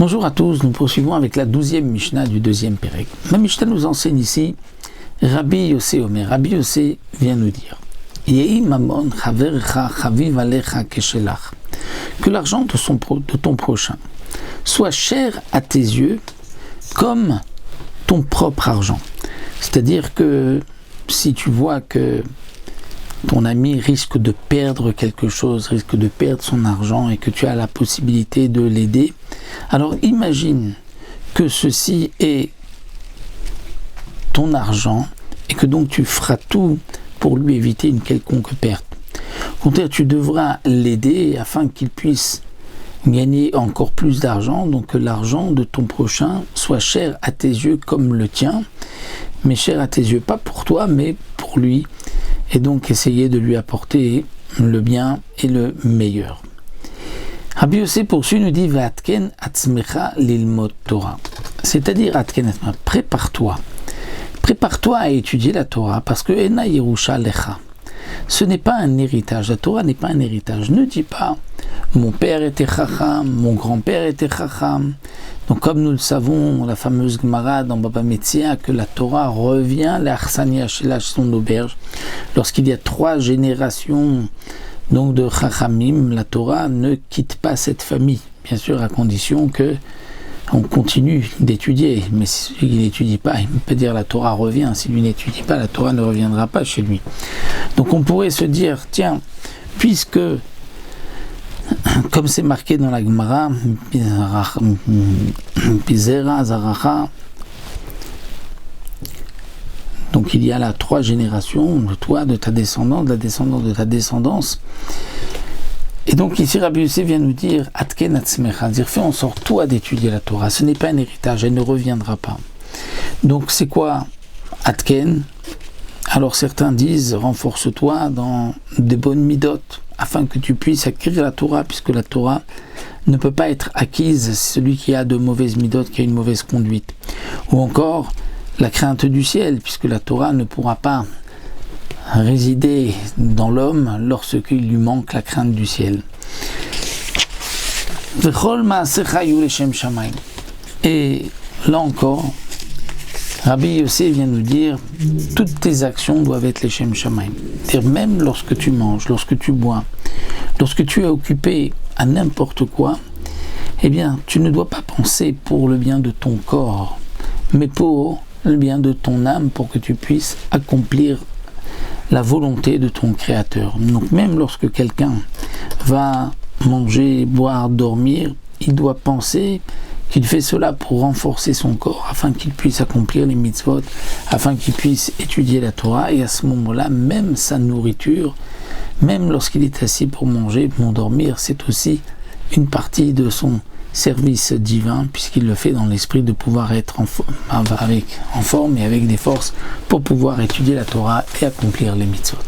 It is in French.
Bonjour à tous, nous poursuivons avec la 12e Mishnah du deuxième Pérec. La Mishnah nous enseigne ici Rabbi Yossé Omer. Rabbi Yossé vient nous dire Yehi mamon chavercha chaviv alecha keshelach, que l'argent de ton prochain soit cher à tes yeux comme ton propre argent. C'est-à-dire que si tu vois que ton ami risque de perdre quelque chose, risque de perdre son argent et que tu as la possibilité de l'aider, alors imagine que ceci est ton argent et que donc tu feras tout pour lui éviter une quelconque perte. Au contraire, tu devras l'aider afin qu'il puisse gagner encore plus d'argent, donc que l'argent de ton prochain soit cher à tes yeux comme le tien, mais cher à tes yeux, pas pour toi, mais pour lui, et donc essayer de lui apporter le bien et le meilleur. Rabbi Yossé poursuit, nous dit V'atken atzmecha lilmod Torah, c'est-à-dire atken atzmecha, prépare-toi à étudier la Torah, parce que ena yerusha lecha, ce n'est pas un héritage, la Torah n'est pas un héritage. Ne dis pas mon père était chacham, mon grand-père était chacham. Donc comme nous le savons, la fameuse Gemara dans Baba Metzia, que la Torah revient, l'Arsania chez son auberge, lorsqu'il y a 3 générations donc de chachamim, la Torah ne quitte pas cette famille, bien sûr à condition que on continue d'étudier, mais si celui qui n'étudie pas, il peut dire la Torah revient, si lui n'étudie pas, la Torah ne reviendra pas chez lui. Donc on pourrait se dire, tiens, puisque comme c'est marqué dans la Gemara, Pizera, Zaracha, donc il y a là 3 générations, de toi, de ta descendance, de la descendance de ta descendance. Et donc ici Rabbi Yossé vient nous dire Atken atzmecha, dire fais en sorte toi d'étudier la Torah, ce n'est pas un héritage, elle ne reviendra pas. Donc c'est quoi Atken? Alors certains disent renforce-toi dans des bonnes midotes, afin que tu puisses acquérir la Torah, puisque la Torah ne peut pas être acquise celui qui a de mauvaises midotes, qui a une mauvaise conduite. Ou encore la crainte du ciel, puisque la Torah ne pourra pas résider dans l'homme lorsqu'il lui manque la crainte du ciel. Et là encore, Rabbi Yossé vient nous dire toutes tes actions doivent être les Shem Shamayim. C'est-à-dire même lorsque tu manges, lorsque tu bois, lorsque tu es occupé à n'importe quoi, eh bien tu ne dois pas penser pour le bien de ton corps, mais pour le bien de ton âme, pour que tu puisses accomplir la volonté de ton Créateur. Donc même lorsque quelqu'un va manger, boire, dormir, il doit penser qu'il fait cela pour renforcer son corps, afin qu'il puisse accomplir les mitzvot, afin qu'il puisse étudier la Torah, et à ce moment-là, même sa nourriture, même lorsqu'il est assis pour manger, pour dormir, c'est aussi une partie de son service divin, puisqu'il le fait dans l'esprit de pouvoir être en forme et avec des forces pour pouvoir étudier la Torah et accomplir les mitzvot.